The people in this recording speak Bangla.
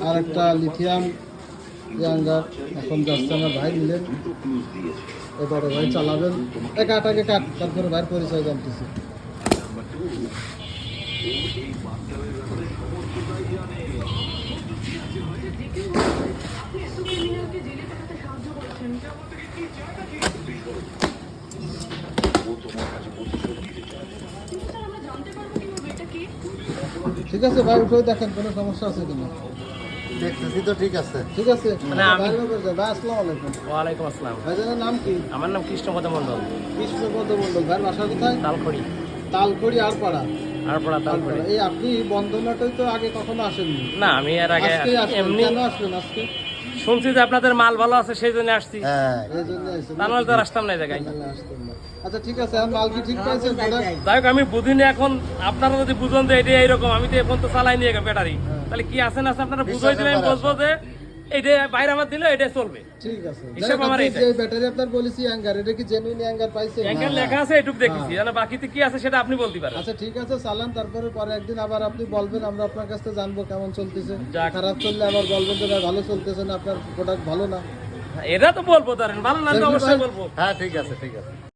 আর একটা লিথিয়াম ইয়াঙ্গার এখন যাচ্ছে আমার ভাই নিলেন, এবারে ভাই চালাবেন। কাটাকে কাট, তারপরে ভাইয়ের পরিচয় জানতেছি। ঠিক আছে ভাই, উঠে দেখেন কোনো সমস্যা আছে কিনা। দেখতেছি তো, ঠিক আছে। ঠিক আছে, ভাই আসসালামু আলাইকুম। ওয়ালাইকুম আসসালাম। ভাইজানের নাম কি? আমার নাম কৃষ্ণপদ মণ্ডল। কৃষ্ণপদ মণ্ডল। ভাইয়ের বাসা কোথায়? তালখড়ি। তালখড়ি আর পাড়া। আরপাড়া তালখড়ি। এই আপনি বন্ধনাটাই তো আগে কখনো আসেননি? না, আমি এর আগে আজকে আসলেন, এমনি কেন আসলেন আজকে? শুনছি যে আপনাদের মাল ভালো আছে, সেই জন্য আসছি। হ্যাঁ, এই জন্য আসছেন? তা নাহলে তো আসতাম না এই জায়গায়। তাহলে আসতেন না। আচ্ছা ঠিক আছে, আর মাল কি ঠিক পাইছেন? যাই হোক, আমি বুঝিনি। এখন আপনারা যদি বুঝুন যে এটা এইরকম, আমি তো এখন তো চালাই নিয়ে ব্যাটারি, তাহলে কি আছে না আছে আপনারা বুঝাই দিলে আমি বুঝবো যে এইটা বাইরে আমার দিলে এটা চলবে। ঠিক আছে। হিসাব আমার আপনি এইটাই। যে ব্যাটারি আপনার বলেছি অ্যাঙ্গার, এটা কি জেনুইন অ্যাঙ্গার পাইছেন? ব্যাংকের লেখা আছে, এটুকু দেখেছি। জানা বাকিতে কি আছে সেটা আপনি বলতে পারেন। আচ্ছা ঠিক আছে, চালান, তারপরে পরে একদিন আবার আপনি বলবেন, আমরা আপনার কাছ থেকে জানবো কেমন চলতেছে। যাক। খারাপ চললে আবার বলবেন যে ভাই ভালো চলতেছে না, আপনার প্রোডাক্ট ভালো না। এটা তো বলবো, ধরেন ভালো না তো অবশ্যই বলবো। হ্যাঁ, ঠিক আছে, ঠিক আছে।